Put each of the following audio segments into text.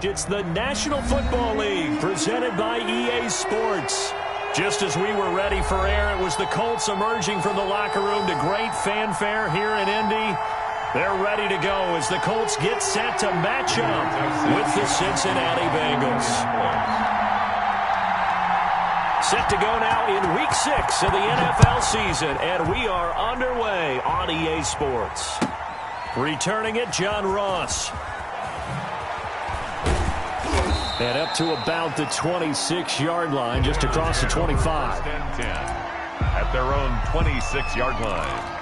It's the National Football League presented by EA Sports. Just as we were ready for air, it was the Colts emerging from the locker room to great fanfare here in Indy. They're ready to go as the Colts get set to match up with the Cincinnati Bengals. Set to go now in Week 6 of the NFL season, and we are underway on EA Sports. Returning it, John Ross. And up to about the 26-yard line, just across the 25. 10-10 at their own 26-yard line.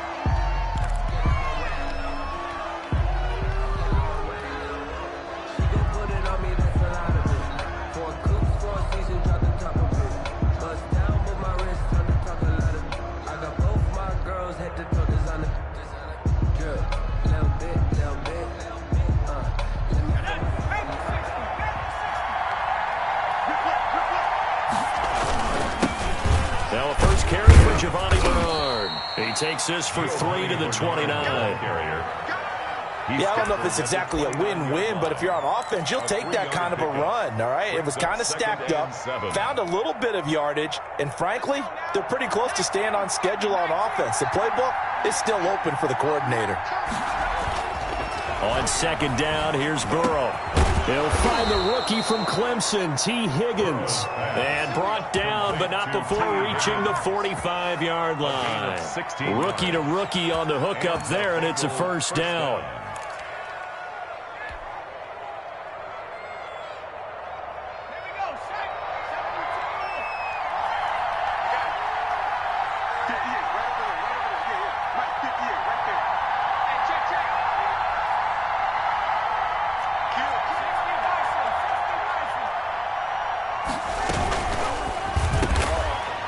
He takes this for 3 to the 29. Yeah, I don't know if it's exactly a win-win, but if you're on offense, you'll take that kind of a run, all right? It was kind of stacked up, found a little bit of yardage, and frankly, they're pretty close to staying on schedule on offense. The playbook is still open for the coordinator. On second down, here's Burrow. He'll find the rookie from Clemson, T. Higgins. And brought down, but not before reaching the 45-yard line. Rookie to rookie on the hookup there, and it's a first down.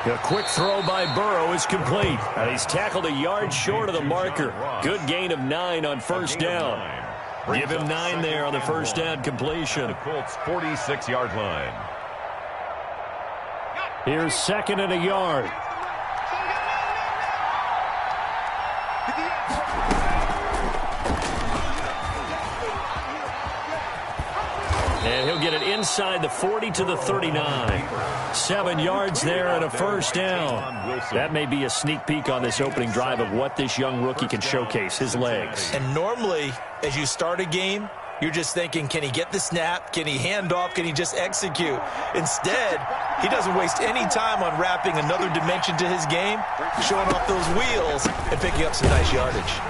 A quick throw by Burrow is complete. And he's tackled a yard short of the marker. Good gain of 9 on first down. Give him 9 there on the first down completion. The Colts' 46-yard line. Here's second and a yard. And he'll get it inside the 40 to the 39. 7 yards there and a first down. That may be a sneak peek on this opening drive of what this young rookie can showcase, his legs. And normally, as you start a game, you're just thinking, can he get the snap? Can he hand off? Can he just execute? Instead, he doesn't waste any time on wrapping another dimension to his game, showing off those wheels, and picking up some nice yardage.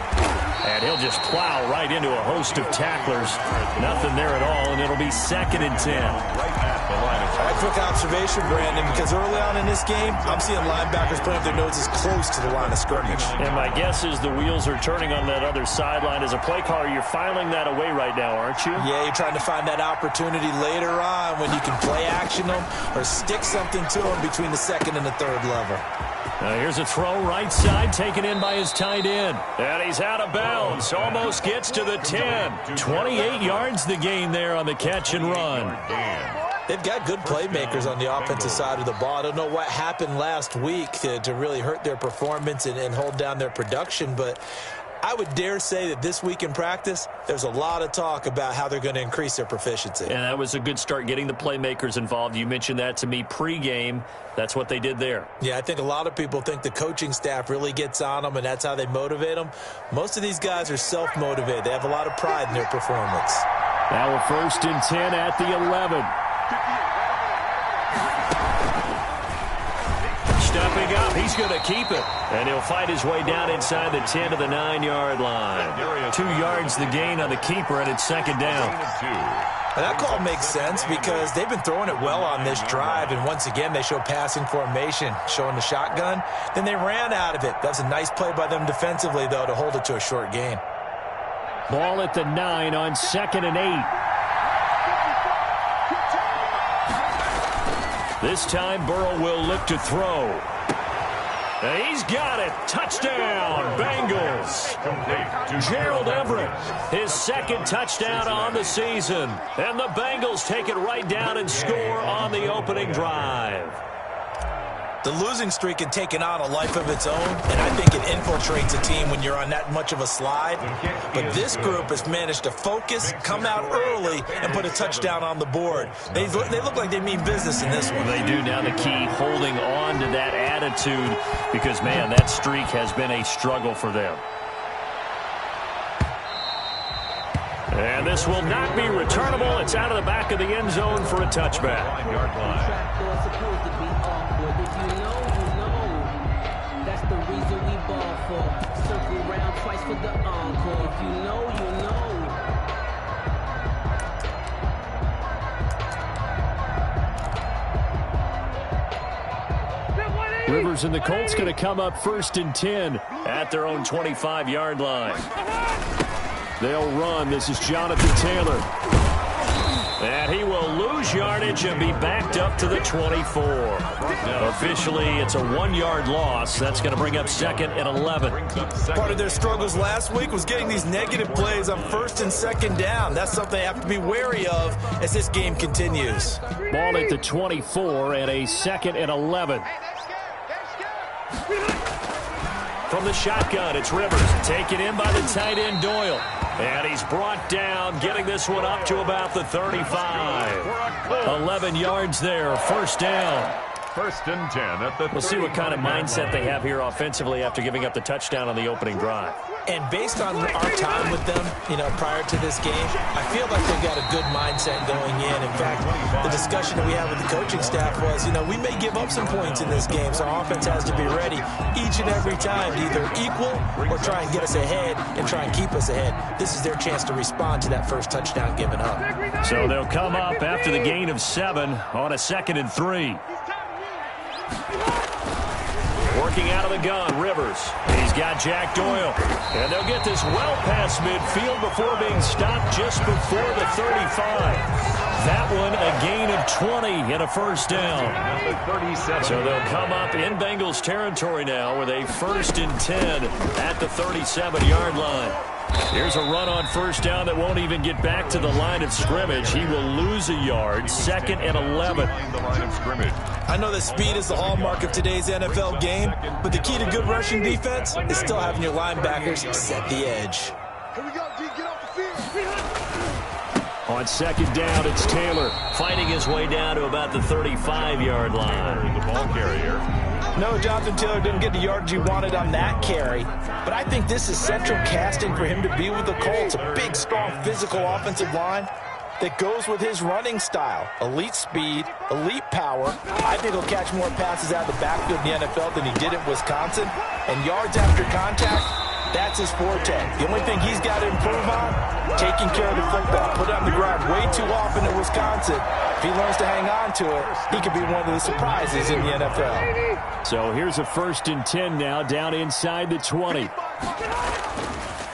And he'll just plow right into a host of tacklers. Nothing there at all, and it'll be second and 10. A quick observation, Brandon, because early on in this game, I'm seeing linebackers putting up their noses close to the line of scrimmage. And my guess is the wheels are turning on that other sideline. As a play caller, you're filing that away right now, aren't you? Yeah, you're trying to find that opportunity later on when you can play action them or stick something to them between the second and the third level. Now here's a throw right side taken in by his tight end. And he's out of bounds. Almost gets to the 10. 28 yards the gain there on the catch and run. They've got good playmakers on the offensive side of the ball. I don't know what happened last week to really hurt their performance and hold down their production, but I would dare say that this week in practice, there's a lot of talk about how they're going to increase their proficiency. And that was a good start, getting the playmakers involved. You mentioned that to me pregame. That's what they did there. Yeah, I think a lot of people think the coaching staff really gets on them, and that's how they motivate them. Most of these guys are self-motivated. They have a lot of pride in their performance. Now a first and 10 at the 11. Stepping up, he's going to keep it. And he'll fight his way down inside the 10 to the 9-yard line. 2 yards the gain on the keeper, and it's second down. And that call makes sense because they've been throwing it well on this drive, and once again they show passing formation, showing the shotgun. Then they ran out of it. That's a nice play by them defensively, though, to hold it to a short gain. Ball at the 9 on second and 8. This time, Burrow will look to throw. And he's got it. Touchdown, Bengals. Gerald Everett, his second touchdown on the season. And the Bengals take it right down and score on the opening drive. The losing streak had taken on a life of its own, and I think it infiltrates a team when you're on that much of a slide. But this group has managed to focus, come out early, and put a touchdown on the board. They look like they mean business in this one. They do. Now the key, holding on to that attitude, because, man, that streak has been a struggle for them. And this will not be returnable. It's out of the back of the end zone for a touchback. That's the reason we ball for. Circle round twice for the encore. If you know, you know. Rivers and the Colts going to come up 1st and 10 at their own 25-yard line. They'll run. This is Jonathan Taylor. And he will lose yardage and be backed up to the 24. Officially, it's a 1-yard loss. That's going to bring up 2nd and 11. Part of their struggles last week was getting these negative plays on 1st and 2nd down. That's something they have to be wary of as this game continues. Ball at the 24 and a 2nd and 11. From the shotgun, it's Rivers. Taken in by the tight end, Doyle. And he's brought down, getting this one up to about the 35. 11 yards there, 1st down. 1st and 10 at the 30. We'll see what kind of mindset they have here offensively after giving up the touchdown on the opening drive. And based on our time with them, prior to this game, I feel like they've got a good mindset going in. In fact, the discussion that we had with the coaching staff was, we may give up some points in this game, so our offense has to be ready each and every time to either equal or try and get us ahead and try and keep us ahead. This is their chance to respond to that first touchdown given up. So they'll come up after the gain of 7 on a 2nd and 3. Working out of the gun, Rivers. He's got Jack Doyle. And they'll get this well past midfield before being stopped just before the 35. That one a gain of 20 and a 1st down. So they'll come up in Bengals territory now with a 1st and 10 at the 37-yard line. Here's a run on 1st down that won't even get back to the line of scrimmage. He will lose a yard, 2nd and 11. I know that speed is the hallmark of today's NFL game, but the key to good rushing defense is still having your linebackers set the edge. Here we go, D, get off the field. On 2nd down, it's Taylor fighting his way down to about the 35-yard line. The ball carrier. No, Jonathan Taylor didn't get the yardage he wanted on that carry, but I think this is central casting for him to be with the Colts. A big, strong, physical offensive line that goes with his running style. Elite speed, elite power. I think he'll catch more passes out of the backfield in the NFL than he did at Wisconsin. And yards after contact, that's his forte. The only thing he's got to improve on, taking care of the football. Put it on the ground way too often at Wisconsin. If he learns to hang on to it, he could be one of the surprises in the NFL. So here's a 1st and 10 now, down inside the 20.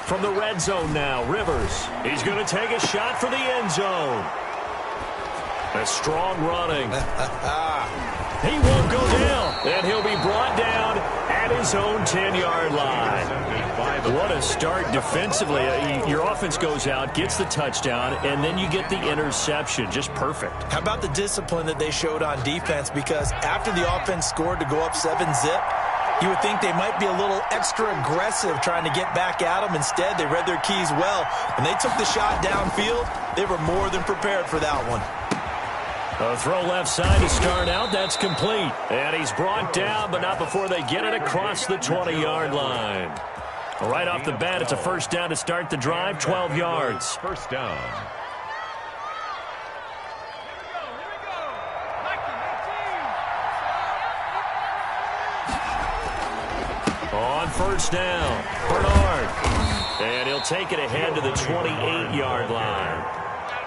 From the red zone now, Rivers. He's going to take a shot for the end zone. A strong running. He won't go down, and he'll be brought down at his own 10-yard line. What a start defensively. Your offense goes out, gets the touchdown, and then you get the interception. Just perfect. How about the discipline that they showed on defense? Because after the offense scored to go up 7-zip, you would think they might be a little extra aggressive trying to get back at them. Instead, they read their keys well. When they took the shot downfield, they were more than prepared for that one. A throw left side to start out. That's complete. And he's brought down, but not before they get it across the 20-yard line. Right off the bat, it's a 1st down to start the drive, 12 yards. 1st down. On 1st down, Bernard. And he'll take it ahead to the 28-yard line.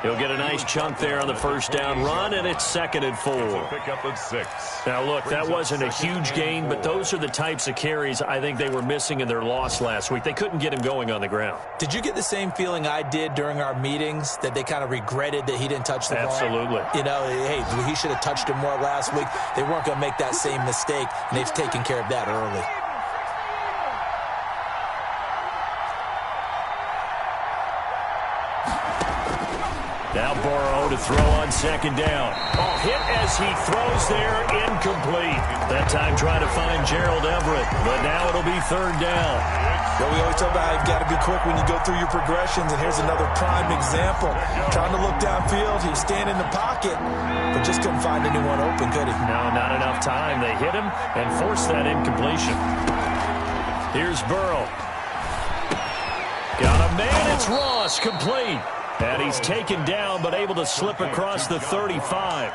He'll get a nice chunk there on the 1st down run, and it's 2nd and 4. Pick up at 6. Now, look, that wasn't a huge gain, but those are the types of carries I think they were missing in their loss last week. They couldn't get him going on the ground. Did you get the same feeling I did during our meetings, that they kind of regretted that he didn't touch the ball? Absolutely. Hey, he should have touched him more last week. They weren't going to make that same mistake, and they've taken care of that early. Now Burrow to throw on second down. Oh, hit as he throws there, incomplete. That time trying to find Gerald Everett, but now it'll be third down. Well, we always talk about how you've got to be quick when you go through your progressions, and here's another prime example. Trying to look downfield, he was standing in the pocket, but just couldn't find anyone open, could he? No, not enough time. They hit him and forced that incompletion. Here's Burrow. Got a man, it's Ross, complete. And he's taken down, but able to slip across the 35.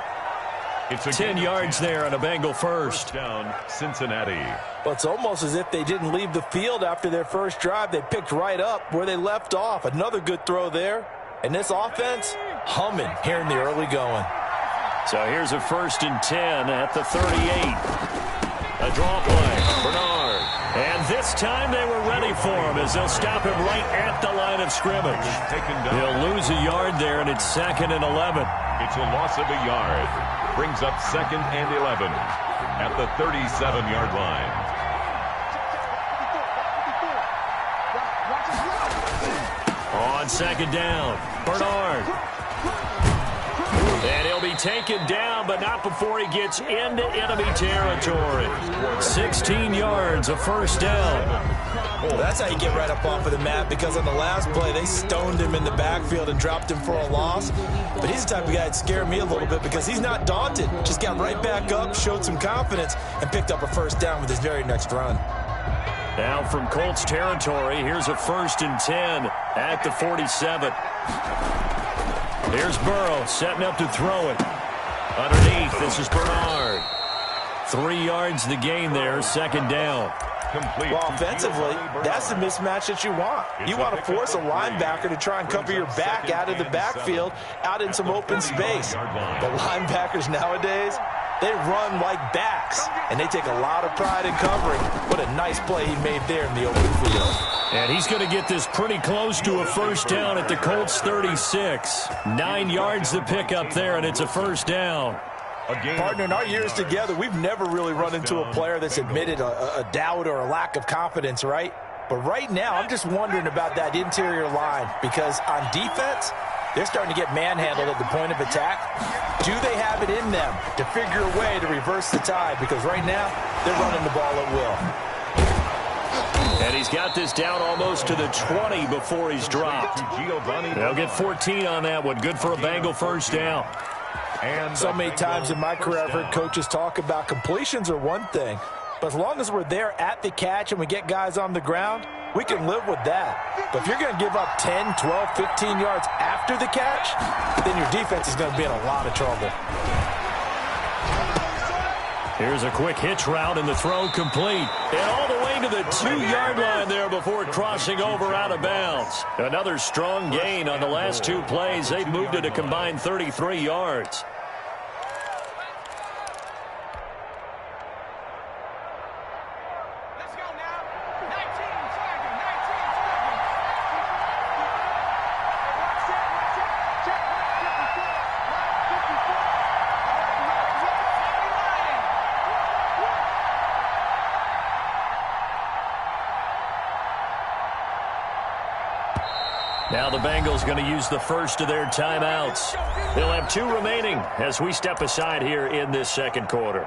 It's 10 yards there on a Bengal first. Down, Cincinnati. Well, it's almost as if they didn't leave the field after their first drive. They picked right up where they left off. Another good throw there. And this offense, humming here in the early going. So here's a 1st and 10 at the 38. A draw play, Bernard. And this time they were ready for him as they'll stop him right at the line of scrimmage. He'll lose a yard there, and it's 2nd and 11. It's a loss of a yard. Brings up 2nd and 11 at the 37-yard line. On second down, Bernard. And he'll be taken down, but not before he gets into enemy territory. 16 yards, a first down. Well, that's how you get right up off of the mat, because on the last play, they stoned him in the backfield and dropped him for a loss. But he's the type of guy that scared me a little bit because he's not daunted. Just got right back up, showed some confidence, and picked up a first down with his very next run. Now from Colts territory, here's a 1st and 10 at the 47. Here's Burrow setting up to throw it. Underneath, this is Bernard. 3 yards the gain there, 2nd down. Complete. Well, offensively, that's the mismatch that you want. You want to force a linebacker to try and cover your back out of the backfield, out in some open space. The linebackers nowadays, they run like backs, and they take a lot of pride in covering. What a nice play he made there in the open field. And he's going to get this pretty close to a first down at the Colts 36. 9 yards to pick up there, and it's a first down. Partner, in our years together, we've never really run into a player that's admitted a doubt or a lack of confidence, right? But right now, I'm just wondering about that interior line, because on defense, they're starting to get manhandled at the point of attack. Do they have it in them to figure a way to reverse the tide? Because right now, they're running the ball at will. And he's got this down almost to the 20 before he's dropped. They'll get 14 on that one. Good for a Bengal first down. And so many times in my career, I've heard coaches talk about completions are one thing, but as long as we're there at the catch and we get guys on the ground, we can live with that. But if you're going to give up 10, 12, 15 yards after the catch, then your defense is going to be in a lot of trouble. Here's a quick hitch route, and the throw complete. And all the way to the 2-yard line there before crossing over out of bounds. Another strong gain on the last 2 plays. They've moved it a combined 33 yards. Now the Bengals going to use the first of their timeouts. They'll have 2 remaining as we step aside here in this second quarter.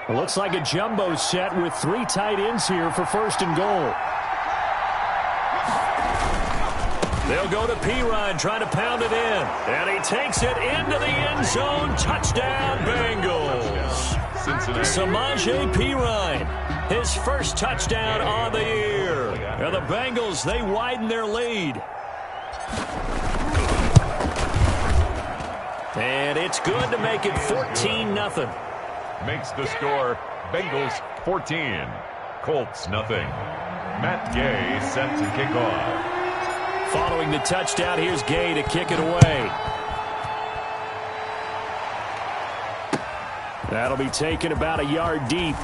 It looks like a jumbo set with 3 tight ends here for 1st and goal. They'll go to Pirine, trying to pound it in. And he takes it into the end zone. Touchdown, Bengals. Samaje Pirine, his first touchdown on the year. And the Bengals, they widen their lead. And it's good to make it 14-0. Makes the score Bengals 14, Colts nothing. Matt Gay set to kick off. Following the touchdown, here's Gay to kick it away. That'll be taken about a yard deep.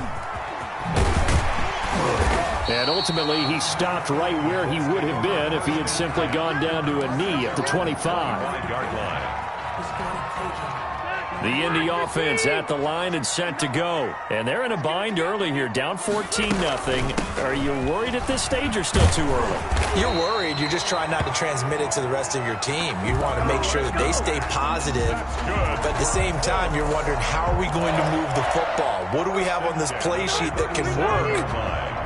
And ultimately, he stopped right where he would have been if he had simply gone down to a knee at the 25. Yard line. The Indy offense at the line and set to go. And they're in a bind early here, down 14-0. Are you worried at this stage or still too early? You're worried. You're just trying not to transmit it to the rest of your team. You want to make sure that they stay positive. But at the same time, you're wondering, how are we going to move the football? What do we have on this play sheet that can work?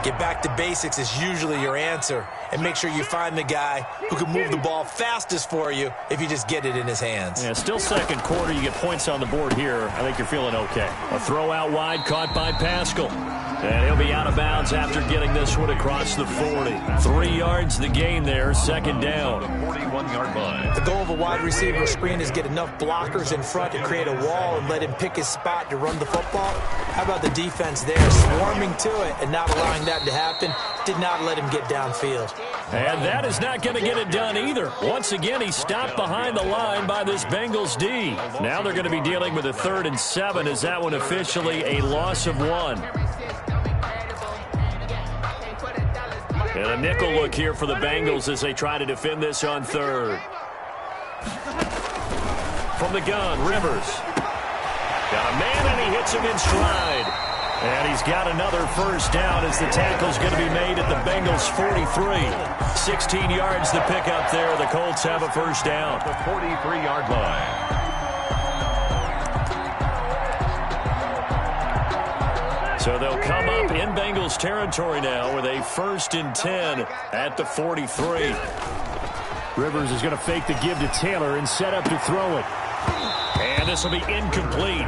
Get back to basics is usually your answer. And make sure you find the guy who can move the ball fastest for you if you just get it in his hands. Yeah, still second quarter. You get points on the board here. I think you're feeling okay. A throw out wide caught by Pascal. And he'll be out of bounds after getting this one across the 40. 3 yards the gain there, second down. 41-yard line. The goal of a wide receiver screen is get enough blockers in front to create a wall and let him pick his spot to run the football. How about the defense there, swarming to it and not allowing that to happen? Did not let him get downfield. And that is not going to get it done either. Once again, he stopped behind the line by this Bengals D. Now they're going to be dealing with a 3rd and 7 as that one officially a loss of 1. And a nickel look here for the Bengals as they try to defend this on 3rd. From the gun, Rivers. Got a man, and he hits him in stride. And he's got another first down as the tackle's going to be made at the Bengals 43. 16 yards to pick up there. The Colts have a first down. The 43-yard line. So they'll come up in Bengals territory now with a 1st and 10 at the 43. Rivers is going to fake the give to Taylor and set up to throw it. And this will be incomplete.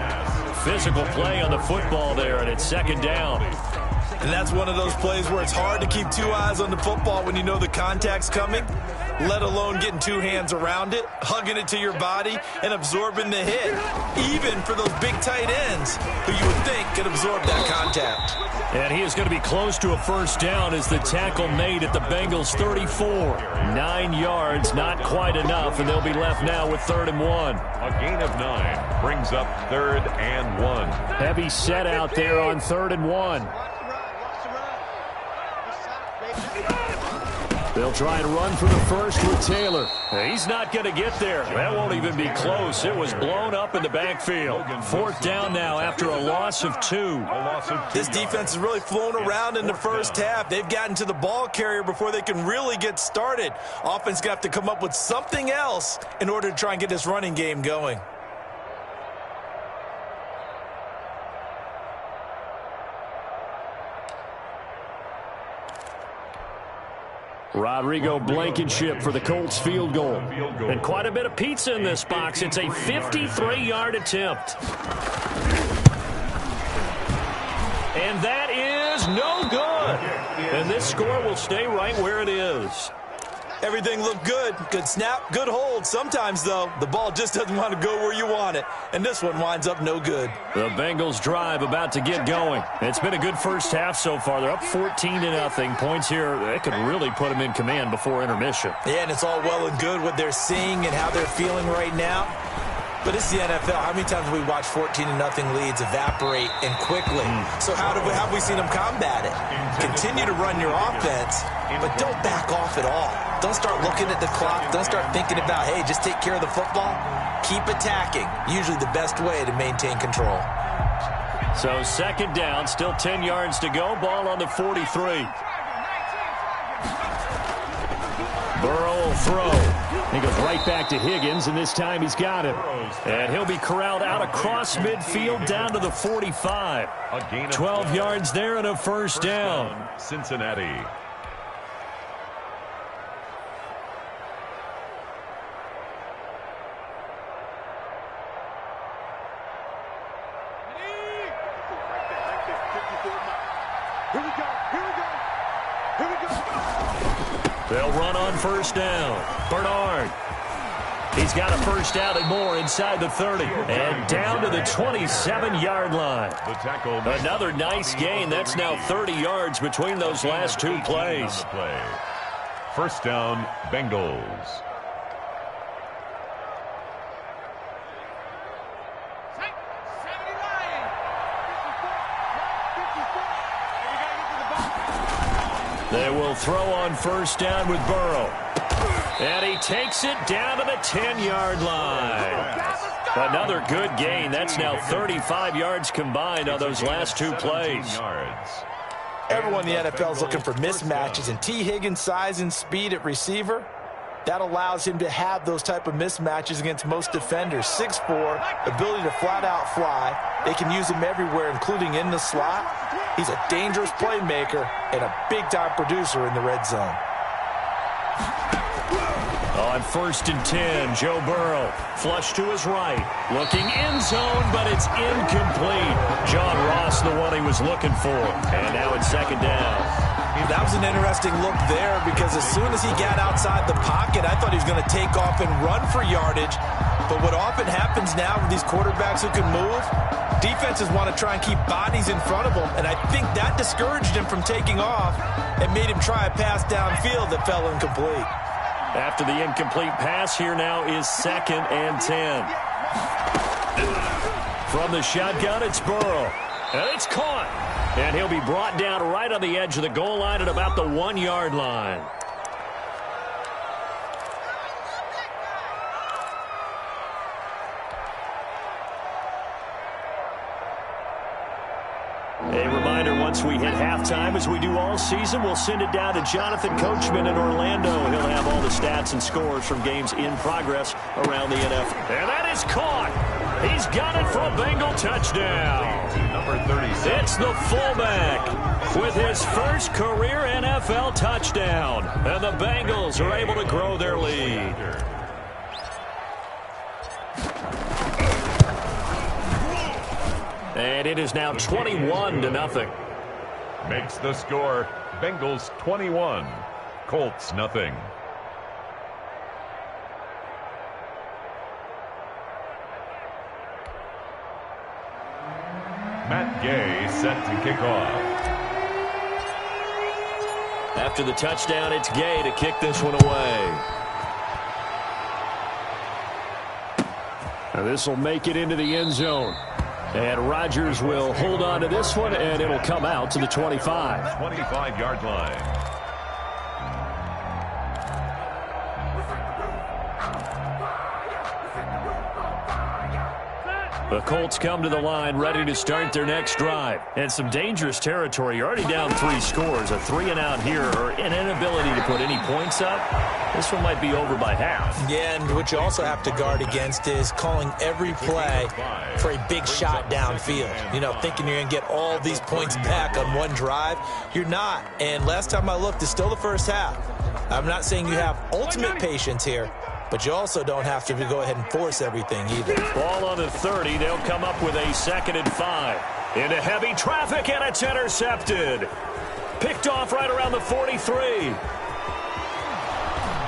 Physical play on the football there, and it's second down. And that's one of those plays where it's hard to keep 2 eyes on the football when you know the contact's coming, let alone getting 2 hands around it, hugging it to your body, and absorbing the hit, even for those big tight ends who you would think could absorb that contact. And he is going to be close to a first down as the tackle made at the Bengals 34. 9 yards, not quite enough, and they'll be left now with 3rd and 1. A gain of 9 brings up 3rd and 1. Heavy set out there on 3rd and 1. They'll try and run for the first with Taylor. He's not going to get there. That won't even be close. It was blown up in the backfield. 4th down now after a loss of 2. This defense has really flown around in the first half. They've gotten to the ball carrier before they can really get started. Offense got to come up with something else in order to try and get this running game going. Rodrigo Blankenship for the Colts field goal. And quite a bit of pizza in this box. It's a 53-yard attempt. And that is no good. And this score will stay right where it is. Everything looked good. Good snap, good hold. Sometimes, though, the ball just doesn't want to go where you want it. And this one winds up no good. The Bengals drive about to get going. It's been a good first half so far. They're up 14-0. Points here, that could really put them in command before intermission. Yeah, and it's all well and good what they're seeing and how they're feeling right now. But it's the NFL. How many times have we watched 14-0 leads evaporate and quickly? So how have we seen them combat it? Continue to run your offense, but don't back off at all. Don't start looking at the clock. Don't start thinking about, hey, just take care of the football. Keep attacking. Usually the best way to maintain control. So second down, still 10 yards to go. Ball on the 43. Burrow will throw. He goes right back to Higgins, and this time he's got him. And he'll be corralled out across midfield down to the 45. 12 yards there and a first down. Cincinnati. They'll run on first down. Bernard. He's got a first down and more inside the 30. And down to the 27-yard line. Another nice gain. That's now 30 yards between those last 2 plays. First down, Bengals. They will throw on first down with Burrow. And he takes it down to the 10-yard line. Another good gain. That's now 35 yards combined on those last two plays. Everyone in the NFL is looking for mismatches, and T. Higgins' size and speed at receiver, that allows him to have those type of mismatches against most defenders. 6'4", ability to flat-out fly. They can use him everywhere, including in the slot. He's a dangerous playmaker and a big-time producer in the red zone. On first and 10, Joe Burrow, flush to his right, looking end zone, but it's incomplete. John Ross, the one he was looking for, and now it's second down. That was an interesting look there because as soon as he got outside the pocket, I thought he was going to take off and run for yardage. But what often happens now with these quarterbacks who can move, defenses want to try and keep bodies in front of them, and I think that discouraged him from taking off and made him try a pass downfield that fell incomplete. After the incomplete pass, here now is second and 10. From the shotgun, it's Burrow. And it's caught. And he'll be brought down right on the edge of the goal line at about the 1-yard line. A reminder, once we hit halftime, as we do all season, we'll send it down to Jonathan Coachman in Orlando. He'll have all the stats and scores from games in progress around the NFL. And that is caught. He's got it for a Bengal touchdown. Number 37. It's the fullback with his first career NFL touchdown. And the Bengals are able to grow their lead. And it is now 21-0. Makes the score Bengals 21, Colts nothing. Matt Gay set to kick off. After the touchdown, it's Gay to kick this one away. Now this will make it into the end zone. And Rodgers will hold on to this one, and it'll come out to the 25. 25-yard line. The Colts come to the line ready to start their next drive. And some dangerous territory. You're already down 3 scores. A 3-and-out here, or an inability to put any points up. This one might be over by half. Yeah, and what you also have to guard against is calling every play for a big shot downfield. You know, thinking you're going to get all these points back on one drive. You're not. And last time I looked, it's still the first half. I'm not saying you have ultimate patience here, but you also don't have to go ahead and force everything either. Ball on the 30. They'll come up with a 2nd and 5. Into heavy traffic, and it's intercepted. Picked off right around the 43.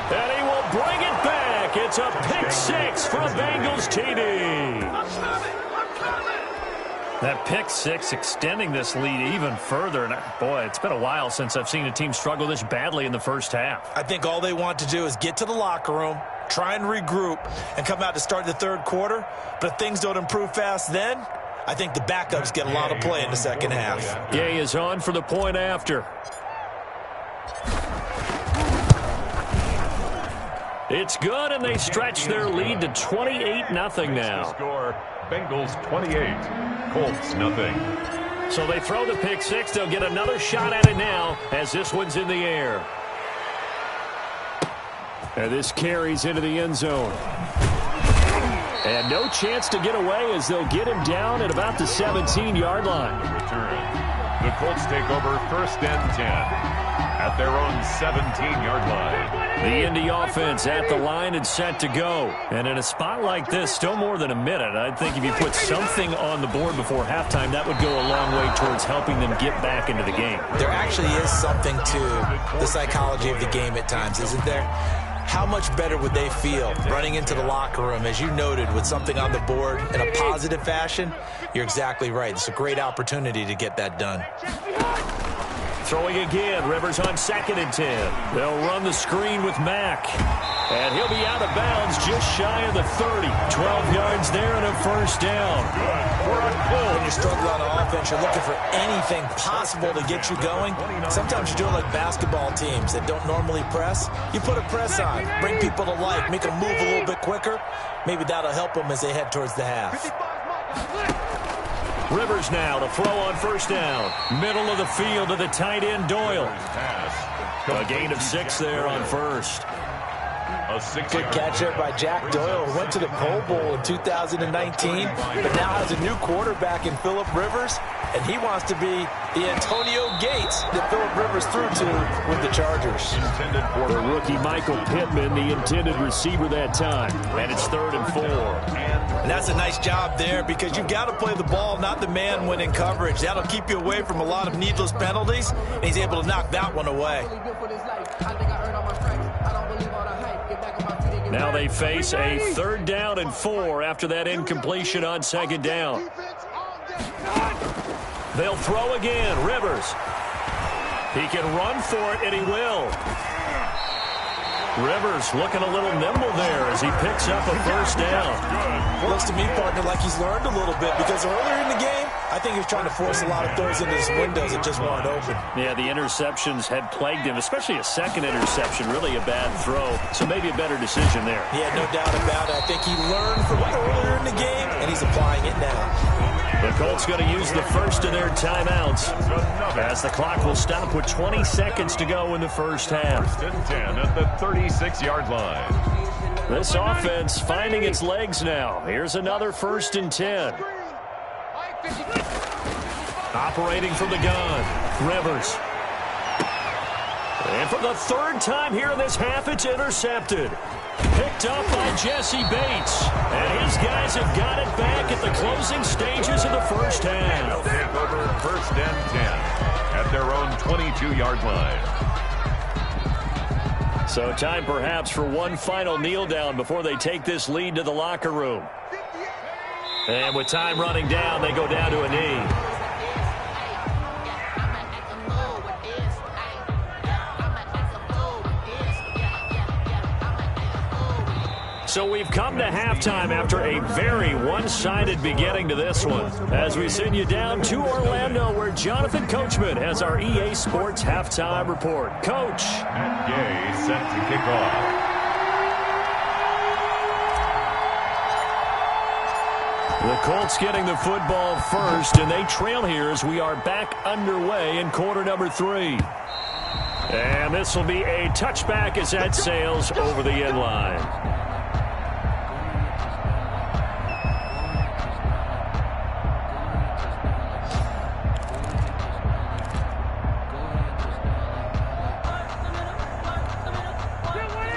And he will bring it back. It's a pick 6 for a Bengals TD. That pick 6 extending this lead even further. And boy, it's been a while since I've seen a team struggle this badly in the first half. I think all they want to do is get to the locker room, try and regroup, and come out to start the third quarter. But if things don't improve fast then, I think the backups get a lot of play in the second half. Gay is on for the point after. It's good, and they stretch their lead to 28-0 now. Score Bengals 28, Colts nothing. So they throw the pick 6. They'll get another shot at it now as this one's in the air. And this carries into the end zone. And no chance to get away as they'll get him down at about the 17-yard line. The Colts take over 1st and 10 at their own 17-yard line. The Indy offense at the line and set to go. And in a spot like this, still more than a minute, I think if you put something on the board before halftime, that would go a long way towards helping them get back into the game. There actually is something to the psychology of the game at times, isn't there? How much better would they feel running into the locker room, as you noted, with something on the board in a positive fashion? You're exactly right. It's a great opportunity to get that done. Throwing again, Rivers on 2nd and 10. They'll run the screen with Mack. And he'll be out of bounds just shy of the 30. 12 yards there and a first down. When you struggle on offense, you're looking for anything possible to get you going. Sometimes you're doing like basketball teams that don't normally press. You put a press on, bring people to life, make them move a little bit quicker. Maybe that'll help them as they head towards the half. Rivers now to throw on first down. Middle of the field to the tight end, Doyle. A gain of 6 there on first. Good catch there by Jack Doyle, who went to the Pro Bowl in 2019, but now has a new quarterback in Phillip Rivers, and he wants to be the Antonio Gates that Phillip Rivers threw to with the Chargers. The rookie Michael Pittman, the intended receiver that time, and it's 3rd and 4. And that's a nice job there because you've got to play the ball, not the man when in coverage. That'll keep you away from a lot of needless penalties, and he's able to knock that one away. Now they face a 3rd down and 4 after that incompletion on 2nd down. They'll throw again. Rivers. He can run for it, and he will. Rivers looking a little nimble there as he picks up a 1st down. Looks to me, partner, like he's learned a little bit because earlier in the game, I think he was trying to force a lot of throws into his windows that just weren't open. Yeah, the interceptions had plagued him, especially a second interception, really a bad throw. So maybe a better decision there. Yeah, no doubt about it. I think he learned from earlier in the game, and he's applying it now. The Colts going to use the first of their timeouts as the clock will stop with 20 seconds to go in the first half. 1st and 10 at the 36-yard line. This offense finding its legs now. Here's another 1st and 10. Operating from the gun, Rivers. And for the 3rd time here in this half, it's intercepted. Picked up by Jesse Bates. And his guys have got it back at the closing stages of the first half. They'll take over 1st and 10 at their own 22-yard line. So time perhaps for one final kneel down before they take this lead to the locker room. And with time running down, they go down to a knee. So we've come to halftime after a very one-sided beginning to this one. As we send you down to Orlando, where Jonathan Coachman has our EA Sports halftime report. Coach. Matt Gay set to kick off. The Colts getting the football first, and they trail here as we are back underway in quarter number 3. And this will be a touchback as that sails over the end line.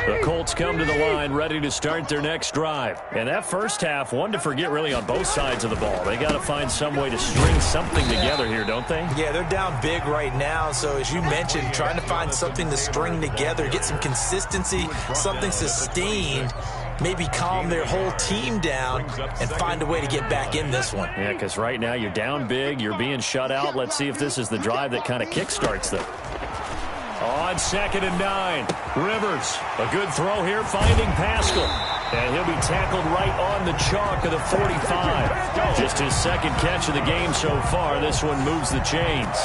The Colts come to the line ready to start their next drive. And that first half, one to forget really on both sides of the ball. They got to find some way to string something together here, don't they? Yeah, they're down big right now. So as you mentioned, trying to find something to string together, get some consistency, something sustained, maybe calm their whole team down and find a way to get back in this one. Yeah, because right now you're down big, you're being shut out. Let's see if this is the drive that kind of kickstarts them. On 2nd and 9, Rivers, a good throw here, finding Pascal. And he'll be tackled right on the chalk of the 45. Just his 2nd catch of the game so far. This one moves the chains.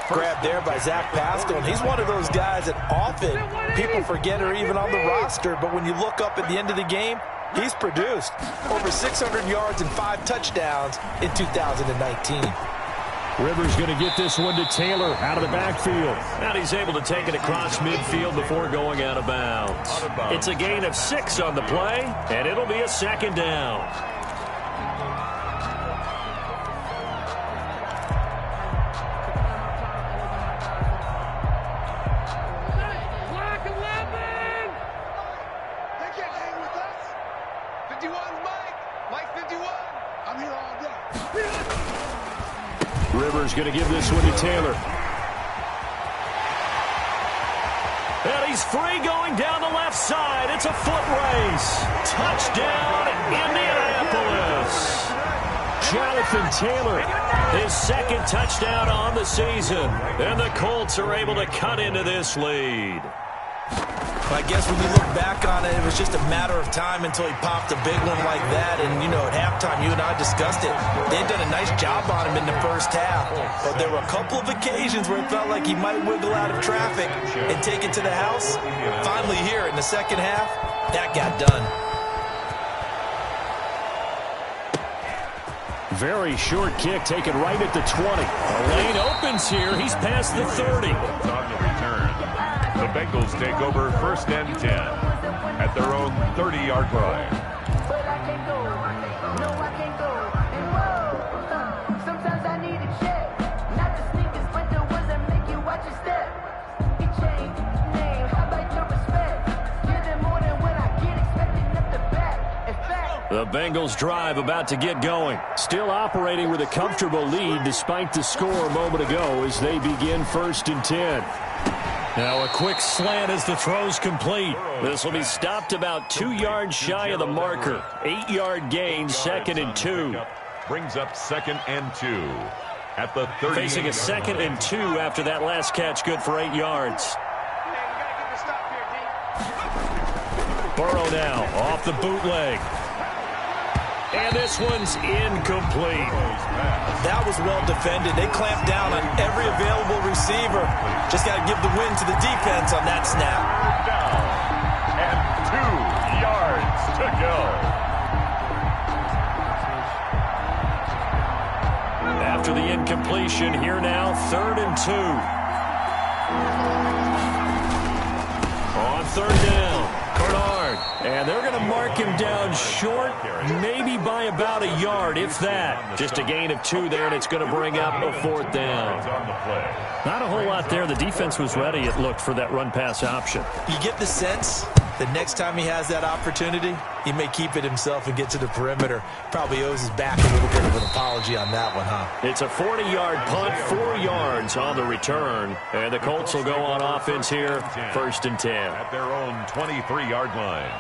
Grabbed there by Zach Pascal, and he's one of those guys that often people forget are even on the roster, but when you look up at the end of the game, he's produced over 600 yards and 5 touchdowns in 2019. Rivers going to get this one to Taylor out of the backfield. And he's able to take it across midfield before going out of bounds. It's a gain of 6 on the play, and it'll be a 2nd down. Rivers going to give this one to Taylor. And he's free going down the left side. It's a foot race. Touchdown, Indianapolis. Jonathan Taylor, his 2nd touchdown on the season. And the Colts are able to cut into this lead. I guess when you look back on it, it was just a matter of time until he popped a big one like that. And, you know, at halftime, you and I discussed it. They'd done a nice job on him in the first half. But there were a couple of occasions where it felt like he might wiggle out of traffic and take it to the house. Finally here in the second half, that got done. Very short kick taken right at the 20. The lane opens here. He's past the 30. On the return. The Bengals take over 1st and 10 at their own 30-yard line. But I can't go. No, I can't go. And whoa, sometimes I need a check. Not the sneakers, but the ones that make you watch your step. Get chain, name, how about your respect? Give them more than when I get expecting up the back. In fact, the Bengals drive about to get going. Still operating with a comfortable lead despite the score a moment ago as they begin 1st and 10. Now a quick slant as the throw's complete. This will be stopped about 2 yards shy of the marker. 8-yard gain, 2nd and 2. Brings up 2nd and 2 at the 30. Facing a 2nd and 2 after that last catch, good for 8 yards. Burrow now off the bootleg. And this one's incomplete. That was well defended. They clamped down on every available receiver. Just got to give the win to the defense on that snap. Down. And 2 yards to go. After the incompletion, here now, 3rd and 2. On 3rd down, Bernard. And they're going to mark him down short, maybe by about a yard, if that. Just a gain of 2 there, and it's going to bring up a 4th down. Not a whole lot there. The defense was ready, it looked, for that run-pass option. You get the sense that next time he has that opportunity, he may keep it himself and get to the perimeter. Probably owes his back a little bit of an apology on that one, huh? It's a 40-yard punt, 4 yards on the return. And the Colts will go on offense here, 1st and 10. At their own 23-yard line.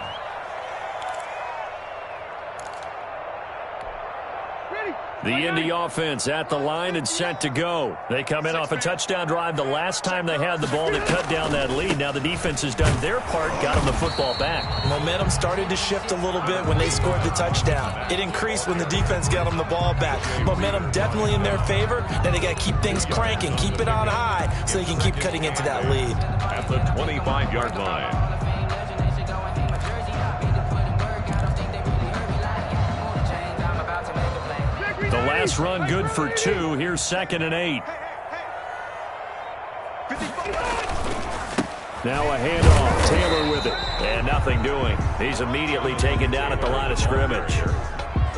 The Indy offense at the line and set to go. They come in off a touchdown drive the last time they had the ball to cut down that lead. Now the defense has done their part, got them the football back. Momentum started to shift a little bit when they scored the touchdown. It increased when the defense got them the ball back. Momentum definitely in their favor. Now they got to keep things cranking, keep it on high so they can keep cutting into that lead. At the 25-yard line. The last run good for 2. Here's 2nd and 8. Now a handoff. Taylor with it. And nothing doing. He's immediately taken down at the line of scrimmage.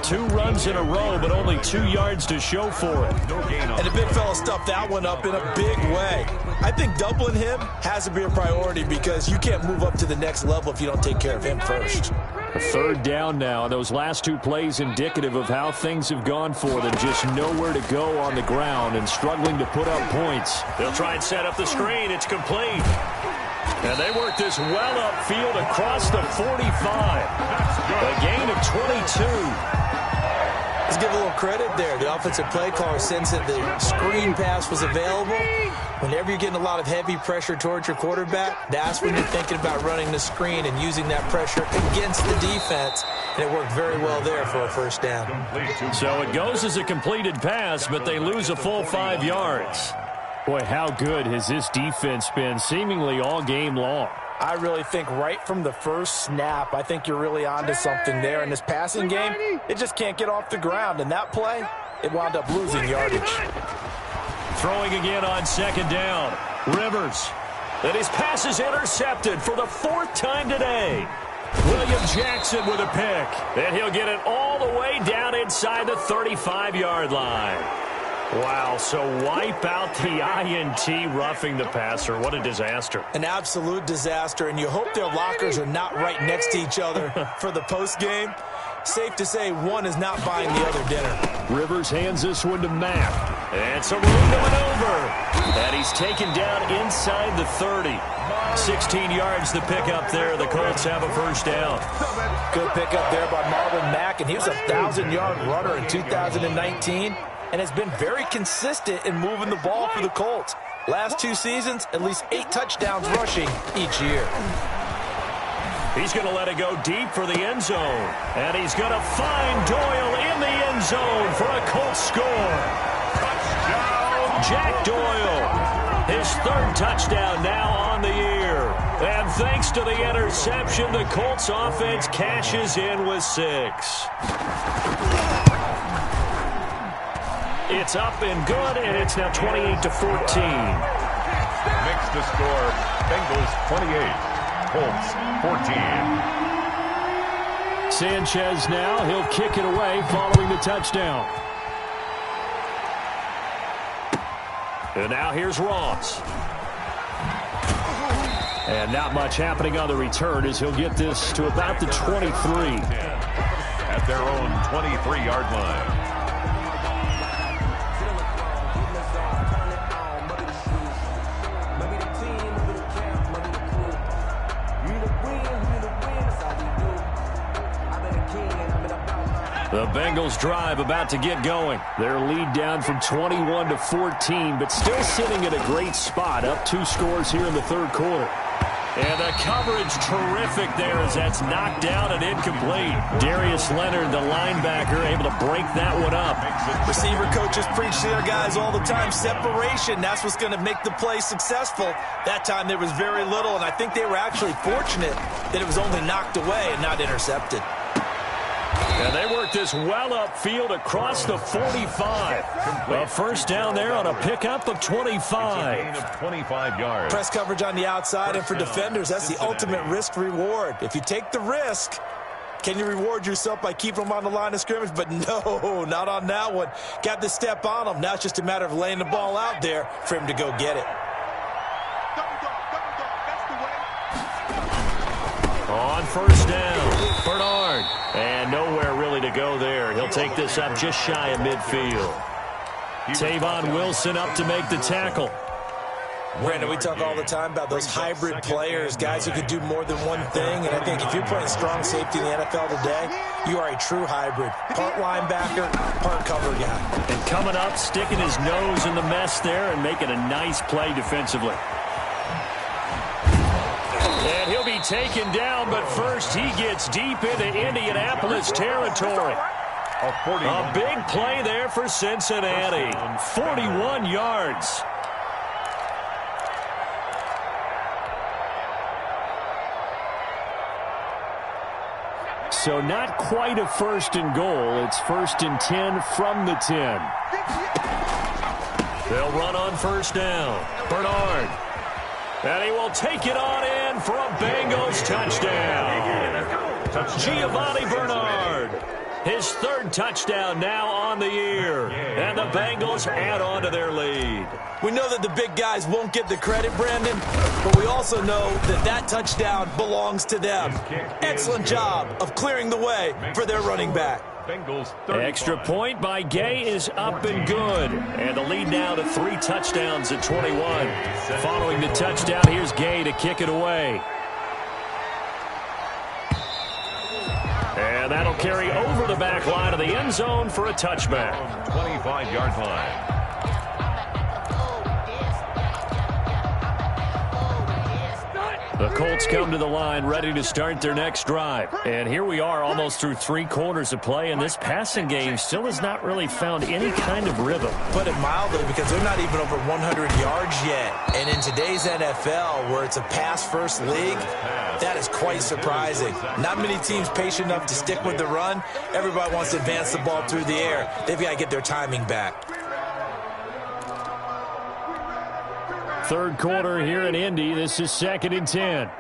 2 runs in a row, but only 2 yards to show for it. And the big fella stuffed that one up in a big way. I think doubling him has to be a priority because you can't move up to the next level if you don't take care of him first. A 3rd down now. Those last 2 plays indicative of how things have gone for them. Just nowhere to go on the ground and struggling to put up points. They'll try and set up the screen. It's complete. And they work this well upfield across the 45. A gain of 22. Let's give a little credit there. The offensive play caller sensed that the screen pass was available. Whenever you're getting a lot of heavy pressure towards your quarterback, that's when you're thinking about running the screen and using that pressure against the defense. And it worked very well there for a 1st down. So it goes as a completed pass, but they lose a full 5 yards. Boy, how good has this defense been seemingly all game long? I really think right from the first snap, I think you're really onto something there. In this passing game, it just can't get off the ground. And that play, it wound up losing yardage. Throwing again on 2nd down. Rivers. And his pass is intercepted for the 4th time today. William Jackson with a pick. And he'll get it all the way down inside the 35-yard line. Wow, so wipe out the INT roughing the passer. What a disaster. An absolute disaster, and you hope their lockers are not right next to each other for the postgame. Safe to say one is not buying the other dinner. Rivers hands this one to Matt. And some room to maneuver. And he's taken down inside the 30. 16 yards to pick up there. The Colts have a 1st down. Good pickup there by Marlon Mack, and he was a 1,000-yard runner in 2019. And has been very consistent in moving the ball for the Colts. Last 2 seasons, at least 8 touchdowns rushing each year. He's going to let it go deep for the end zone. And he's going to find Doyle in the end zone for a Colts score. Touchdown, Jack Doyle. His third touchdown now on the year. And thanks to the interception, the Colts offense cashes in with 6. It's up and good, and it's now 28-14. Makes the score, Bengals 28, Colts 14. Sanchez now, he'll kick it away following the touchdown. And now here's Ross. And not much happening on the return as he'll get this to about the 23. At their own 23-yard line. The Bengals drive about to get going. Their lead down from 21-14, but still sitting at a great spot, up 2 scores here in the third quarter. And the coverage terrific there as that's knocked down and incomplete. Darius Leonard, the linebacker, able to break that one up. Receiver coaches preach to their guys all the time. Separation, that's what's going to make the play successful. That time there was very little, and I think they were actually fortunate that it was only knocked away and not intercepted. And they worked this well upfield across the 45. A first down there on a pickup of 25. It's a gain of 25 yards. Press coverage on the outside, and for defenders, that's the ultimate risk-reward. If you take the risk, can you reward yourself by keeping them on the line of scrimmage? But no, not on that one. Got the step on them. Now it's just a matter of laying the ball out there for him to go get it. On first down, Bernard. And nowhere really to go there. He'll take this up just shy of midfield. Tavon Wilson up to make the tackle. Brandon, we talk all the time about those hybrid players, guys who can do more than one thing. And I think if you're playing strong safety in the NFL today, you are a true hybrid. Part linebacker, part cover guy. And coming up, sticking his nose in the mess there and making a nice play defensively. And he'll be taken down, but first he gets deep into Indianapolis territory. A big play there for Cincinnati. 41 yards. So not quite a first and goal. It's first and 10 from the 10. They'll run on first down. Bernard. And he will take it on in for a Bengals touchdown. Giovanni Bernard. His third touchdown now on the year. And the Bengals add on to their lead. We know that the big guys won't get the credit, Brandon, but we also know that that touchdown belongs to them. Excellent job of clearing the way for their running back. Extra point by Gay is up and good. And the lead now to 3 touchdowns at 21. Following the touchdown, here's Gay to kick it away. And that'll carry over the back line of the end zone for a touchback. 25-yard line. The Colts come to the line ready to start their next drive. And here we are almost through 3 quarters of play, and this passing game still has not really found any kind of rhythm. Put it mildly, because they're not even over 100 yards yet. And in today's NFL, where it's a pass-first league, that is quite surprising. Not many teams patient enough to stick with the run. Everybody wants to advance the ball through the air. They've got to get their timing back. Third quarter here in Indy. This is 2nd and 10.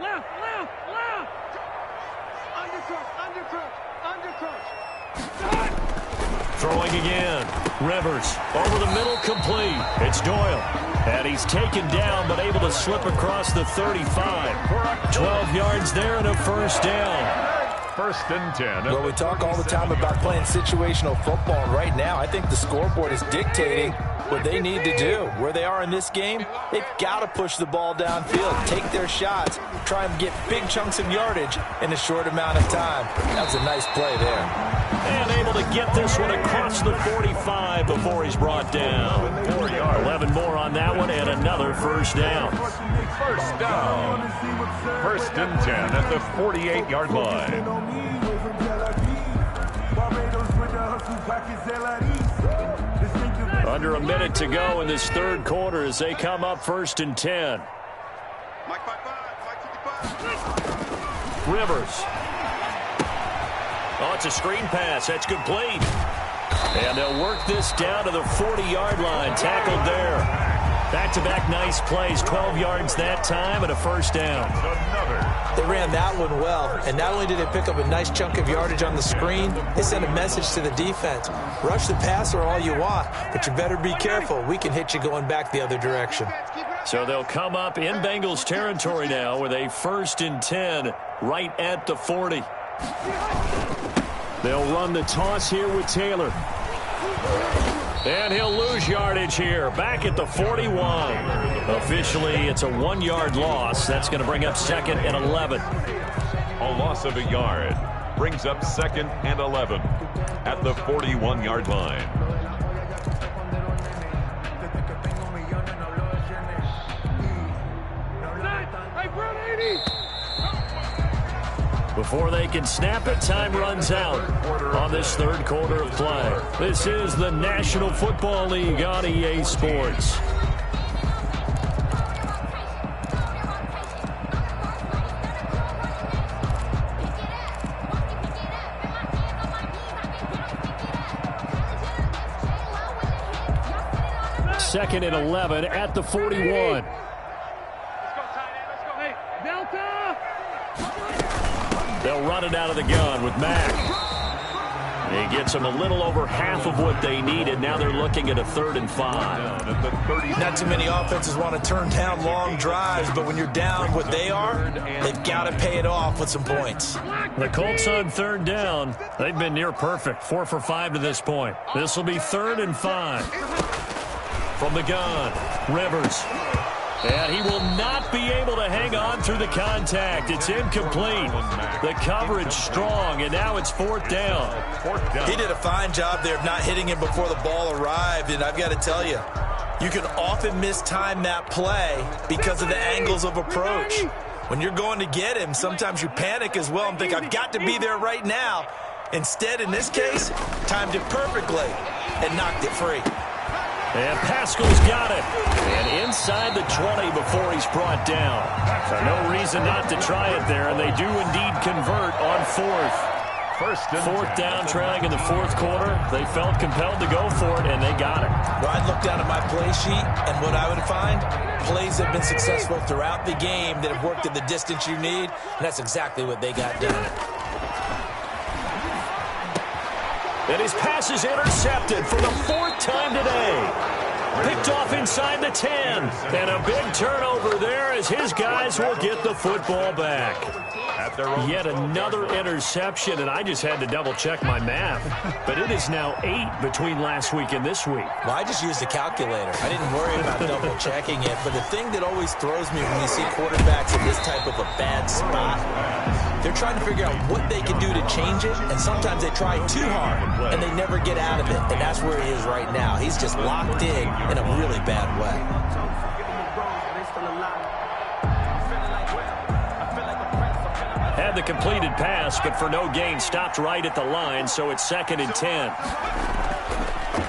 Throwing again. Rivers over the middle, complete. It's Doyle. And he's taken down but able to slip across the 35. 12 yards there and a first down. First and 10. Well, we talk all the time about playing situational football. And right now, I think the scoreboard is dictating what they need to do. Where they are in this game, they've got to push the ball downfield, take their shots, try and get big chunks of yardage in a short amount of time. That was a nice play there. And able to get this one across the 45 before he's brought down. 4 yards. 11 more on that one and another first down. First down. 1st and 10 at the 48-yard line. Under a minute to go in this third quarter as they come up 1st and 10. Rivers. Oh, it's a screen pass. That's complete. And they'll work this down to the 40-yard line. Tackled there. Back-to-back nice plays. 12 yards that time and a first down. They ran that one well. And not only did they pick up a nice chunk of yardage on the screen, they sent a message to the defense. Rush the passer all you want, but you better be careful. We can hit you going back the other direction. So they'll come up in Bengals territory now with a 1st and 10 right at the 40. They'll run the toss here with Taylor. And he'll lose yardage here. Back at the 41. Officially, it's a 1-yard loss. That's going to bring up 2nd and 11. A loss of a yard brings up 2nd and 11 at the 41-yard line. Before they can snap it, time runs out on this third quarter of play. This is the National Football League on EA Sports. Second and 11 at the 41. They'll run it out of the gun with Mack. He gets them a little over half of what they needed. Now they're looking at a 3rd and 5. Not too many offenses want to turn down long drives, but when you're down what they are, they've got to pay it off with some points. The Colts on 3rd down. They've been near perfect. 4 for 5 to this point. This will be 3rd and 5. From the gun, Rivers. And he will not be able to hang on through the contact. It's incomplete. The coverage strong, and now it's 4th down. He did a fine job there of not hitting him before the ball arrived, and I've got to tell you, you can often mistime that play because of the angles of approach. When you're going to get him, sometimes you panic as well and think, I've got to be there right now. Instead, in this case, timed it perfectly and knocked it free. And Pascal's got it. And inside the 20 before he's brought down. So no reason not to try it there, and they do indeed convert on 4th. 4th down, trailing in the 4th quarter. They felt compelled to go for it, and they got it. Well, I'd look down at my play sheet, and what I would find, plays have been successful throughout the game that have worked at the distance you need, and that's exactly what they got done. And his pass is intercepted for the 4th time today. Picked off inside the 10. And a big turnover there as his guys will get the football back. Yet another interception, and I just had to double-check my math. But it is now 8 between last week and this week. Well, I just used a calculator. I didn't worry about double-checking it. But the thing that always throws me when you see quarterbacks in this type of a bad spot, they're trying to figure out what they can do to change it, and sometimes they try too hard, and they never get out of it. And that's where he is right now. He's just locked in a really bad way. Had the completed pass, but for no gain, stopped right at the line, so it's 2nd and 10.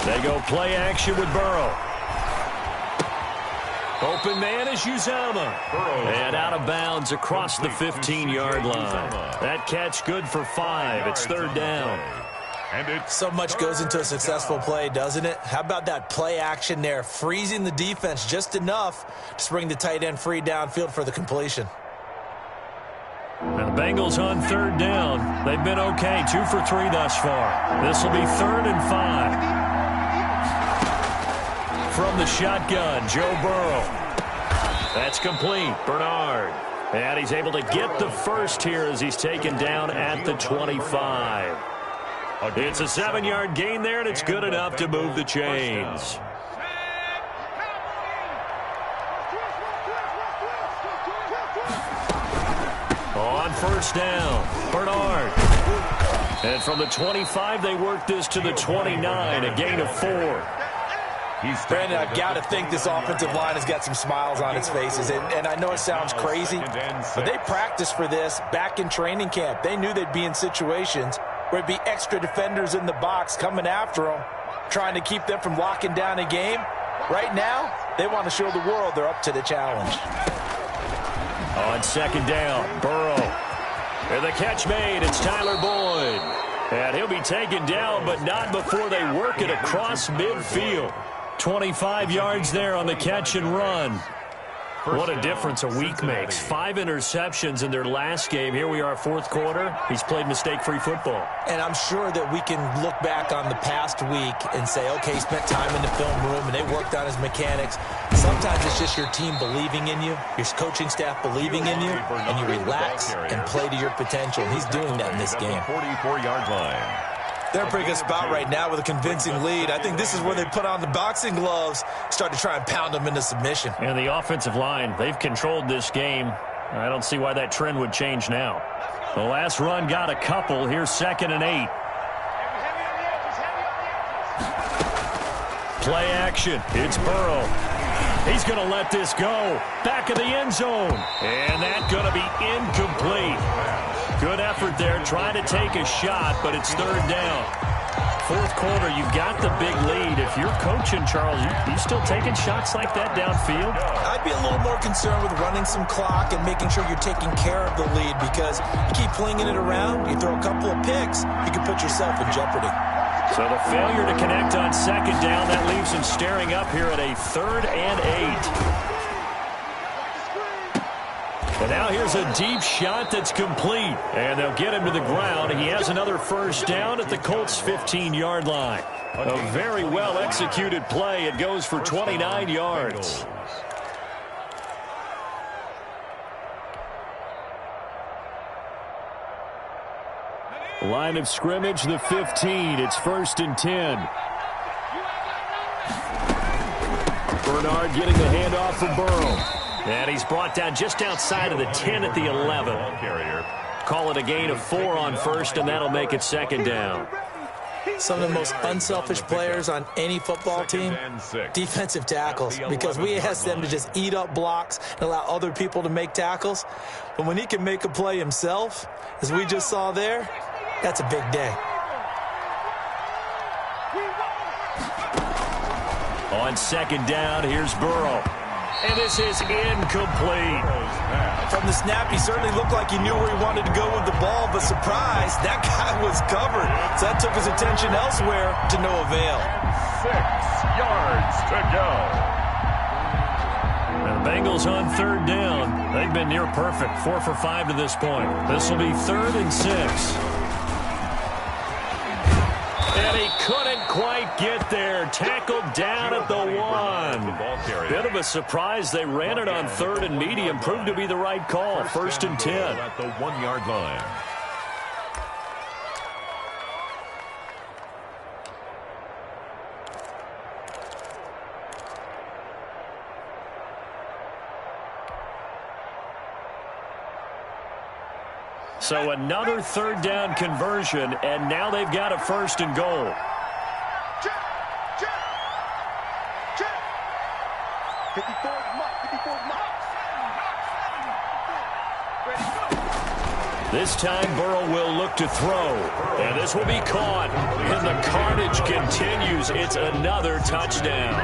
They go play action with Burrow. Open man is Uzama. And out of bounds across the 15-yard line. That catch good for 5. It's 3rd down. So much goes into a successful play, doesn't it? How about that play action there, freezing the defense just enough to bring the tight end free downfield for the completion. Now the Bengals on 3rd down. They've been okay, 2 for 3 thus far. This will be 3rd and 5. From the shotgun, Joe Burrow. That's complete. Bernard. And he's able to get the first here as he's taken down at the 25. It's a 7-yard gain there, and it's good enough to move the chains. On 1st down, Bernard. And from the 25, they work this to the 29, a gain of 4. Brandon, I've got to think this offensive line has got some smiles on its faces. And I know it sounds crazy, but they practiced for this back in training camp. They knew they'd be in situations where it'd be extra defenders in the box coming after them, trying to keep them from locking down a game. Right now, they want to show the world they're up to the challenge. On second down, Burrow. And the catch made. It's Tyler Boyd. And he'll be taken down, but not before they work it across midfield. 25 yards there on the catch and run. What a difference a week makes. 5 interceptions in their last game. Here we are, fourth quarter. He's played mistake-free football. And I'm sure that we can look back on the past week and say, okay, he spent time in the film room and they worked on his mechanics. Sometimes it's just your team believing in you, your coaching staff believing in you, and you relax and play to your potential. He's doing that in this game. 44-yard line. They're a pretty good spot right now with a convincing lead. I think this is where they put on the boxing gloves, start to try and pound them into submission. And the offensive line, they've controlled this game. I don't see why that trend would change now. The last run got a couple. Here's 2nd and 8. Play action. It's Burrow. He's going to let this go. Back of the end zone. And that's going to be incomplete. Good effort there, trying to take a shot, but it's 3rd down. Fourth quarter, you've got the big lead. If you're coaching, Charles, you still taking shots like that downfield? I'd be a little more concerned with running some clock and making sure you're taking care of the lead, because you keep flinging it around, you throw a couple of picks, you can put yourself in jeopardy. So the failure to connect on 2nd down, that leaves him staring up here at a 3rd and 8. And now here's a deep shot that's complete. And they'll get him to the ground. He has another 1st down at the Colts' 15-yard line. A very well-executed play. It goes for 29 yards. Line of scrimmage, the 15. It's 1st and 10. Bernard getting the handoff from Burrow. And he's brought down just outside of the 10 at the 11. Call it a gain of 4 on 1st, and that'll make it 2nd down. Some of the most unselfish players on any football team, defensive tackles, because we ask them to just eat up blocks and allow other people to make tackles. But when he can make a play himself, as we just saw there, that's a big day. On 2nd down, here's Burrow. And this is incomplete. From the snap, he certainly looked like he knew where he wanted to go with the ball, but surprise, that guy was covered. So that took his attention elsewhere to no avail. 6 yards to go. And the Bengals on 3rd down. They've been near perfect, 4 for 5 to this point. This will be 3rd and 6. And he couldn't quite get there. Tackled down at the 1. Bit of a surprise. They ran it on 3rd and medium. Proved to be the right call. 1st and 10. At the 1-yard line. So another 3rd down conversion, and now they've got a 1st and goal. This time Burrow will look to throw, and this will be caught, and the carnage continues. It's another touchdown.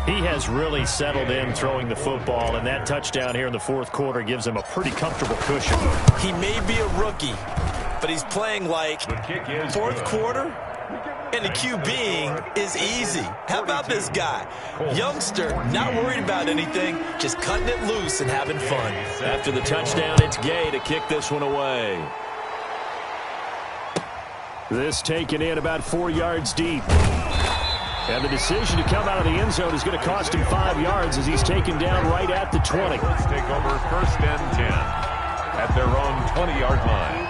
He has really settled in throwing the football, and that touchdown here in the fourth quarter gives him a pretty comfortable cushion. He may be a rookie, but he's playing like fourth quarter, and the QBing is easy. How about this guy? Youngster, not worried about anything, just cutting it loose and having fun. After the touchdown, it's Gay to kick this one away. This taken in about 4 yards deep. And the decision to come out of the end zone is going to cost him 5 yards as he's taken down right at the 20. Let's take over 1st and 10 at their own 20-yard line.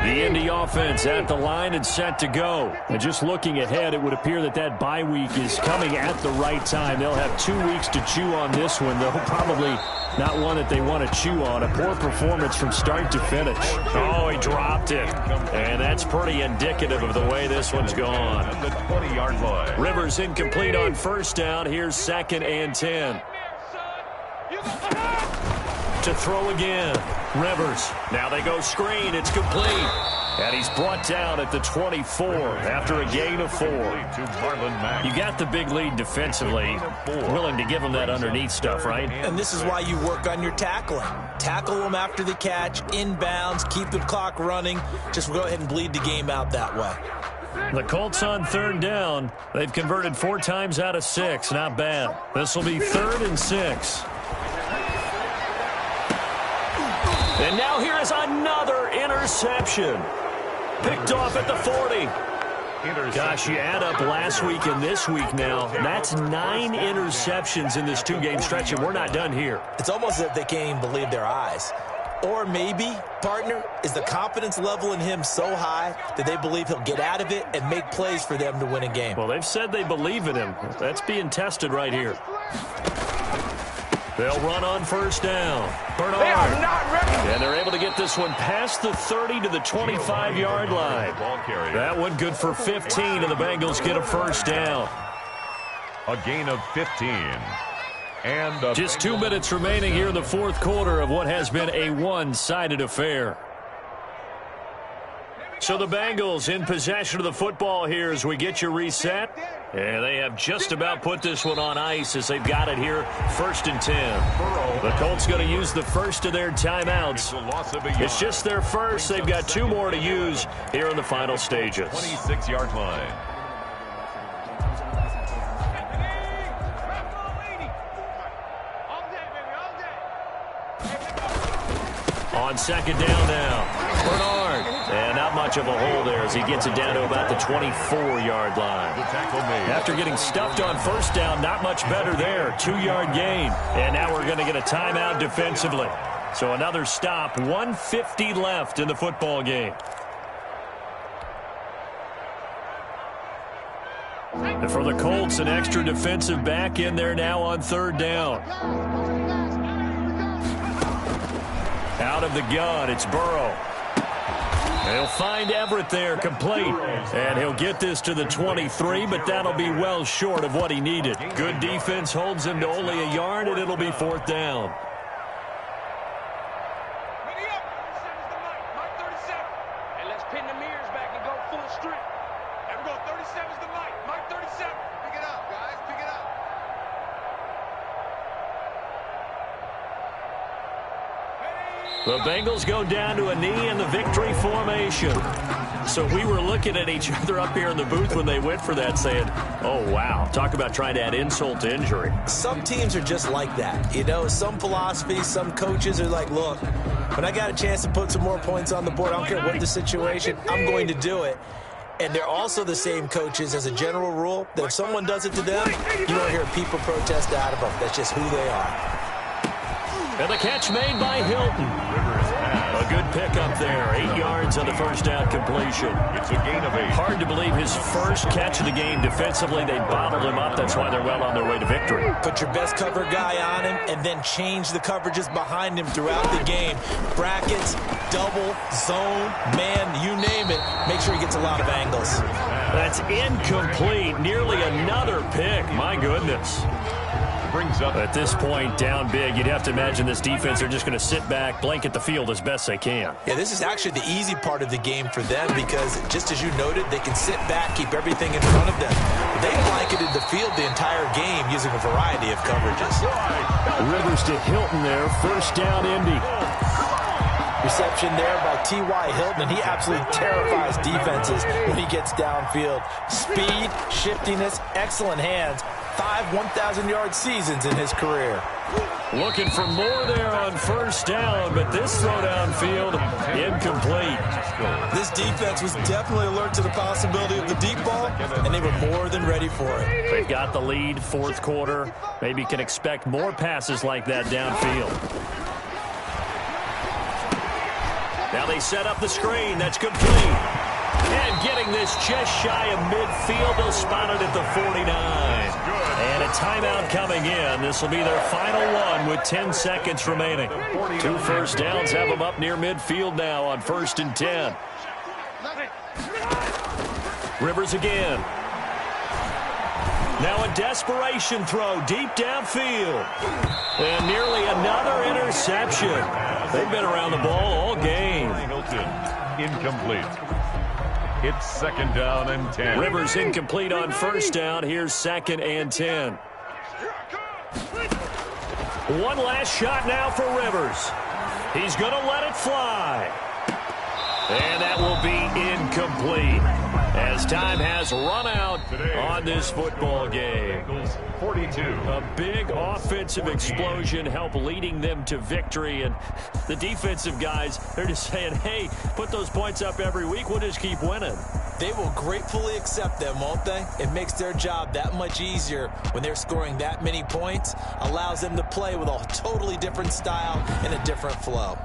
The Indy offense at the line and set to go. And just looking ahead, it would appear that that bye week is coming at the right time. They'll have 2 weeks to chew on this one, though probably not one that they want to chew on. A poor performance from start to finish. Oh, he dropped it. And that's pretty indicative of the way this one's gone. At the 20-yard line. Rivers incomplete on first down. Here's 2nd and 10. To throw again. Rivers. Now they go screen. It's complete. And he's brought down at the 24 after a gain of 4. You got the big lead defensively. Willing to give him that underneath stuff, right? And this is why you work on your tackling. Tackle them after the catch, inbounds, keep the clock running. Just go ahead and bleed the game out that way. The Colts on 3rd down. They've converted 4 times out of 6. Not bad. This will be 3rd and 6. And now here is another interception. Picked off at the 40. Gosh, you add up last week and this week now. That's 9 interceptions in this 2-game stretch, and we're not done here. It's almost as if they can't even believe their eyes. Or maybe, partner, is the confidence level in him so high that they believe he'll get out of it and make plays for them to win a game. Well, they've said they believe in him. That's being tested right here. They'll run on 1st down. Bernard. They are not ready. And they're able to get this one past the 30 to the 25-yard line. That one good for 15, and the Bengals get a 1st down. A gain of 15. And just 2 minutes remaining here in the 4th quarter of what has been a one-sided affair. So the Bengals in possession of the football here as we get you reset. And they have just about put this one on ice as they've got it here, 1st and 10. The Colts going to use the first of their timeouts. It's just their first. They've got 2 more to use here in the final stages. 26-yard line. On 2nd down now. Bernard. And not much of a hole there as he gets it down to about the 24-yard line. After getting stuffed on 1st down, not much better there. 2-yard gain. And now we're going to get a timeout defensively. So another stop. 1:50 left in the football game. And for the Colts, an extra defensive back in there now on 3rd down. Out of the gun, it's Burrow. He'll find Everett there, complete. And he'll get this to the 23, but that'll be well short of what he needed. Good defense holds him to only a yard, and it'll be 4th down. The Bengals go down to a knee in the victory formation. So we were looking at each other up here in the booth when they went for that saying, oh, wow, talk about trying to add insult to injury. Some teams are just like that. You know, some philosophies, some coaches are like, look, when I got a chance to put some more points on the board, I don't care what the situation, I'm going to do it. And they're also the same coaches as a general rule that if someone does it to them, you don't hear people protest out of them. That's just who they are. And the catch made by Hilton. A good pickup there. 8 yards on the 1st down completion. It's a gain of 8. Hard to believe his first catch of the game defensively. They bottled him up. That's why they're well on their way to victory. Put your best cover guy on him and then change the coverages behind him throughout the game. Brackets, double, zone, man, you name it. Make sure he gets a lot of angles. That's incomplete. Nearly another pick. My goodness. Brings up at this point, down big. You'd have to imagine this defense are just going to sit back, blanket the field as best they can. Yeah, this is actually the easy part of the game for them because, just as you noted, they can sit back, keep everything in front of them. They blanketed the field the entire game using a variety of coverages. Rivers to Hilton there. 1st down, Indy. Reception there by T.Y. Hilton, and he absolutely terrifies defenses when he gets downfield. Speed, shiftiness, excellent hands. 5 1,000-yard seasons in his career. Looking for more there on 1st down, but this throw downfield incomplete. This defense was definitely alert to the possibility of the deep ball, and they were more than ready for it. They've got the lead, 4th quarter. Maybe can expect more passes like that downfield. Now they set up the screen. That's complete. And getting this just shy of midfield. They'll spot it at the 49. And a timeout coming in. This will be their final one with 10 seconds remaining. 2 first downs have them up near midfield now on 1st and 10. Rivers again. Now a desperation throw deep downfield. And nearly another interception. They've been around the ball all game. Incomplete. It's 2nd down and 10. Rivers incomplete on 1st down. Here's 2nd and 10. One last shot now for Rivers. He's going to let it fly. And that will be incomplete as time has run out on this football game. 42. A big offensive explosion helped leading them to victory. And the defensive guys, they're just saying, hey, put those points up every week. We'll just keep winning. They will gratefully accept them, won't they? It makes their job that much easier when they're scoring that many points. Allows them to play with a totally different style and a different flow.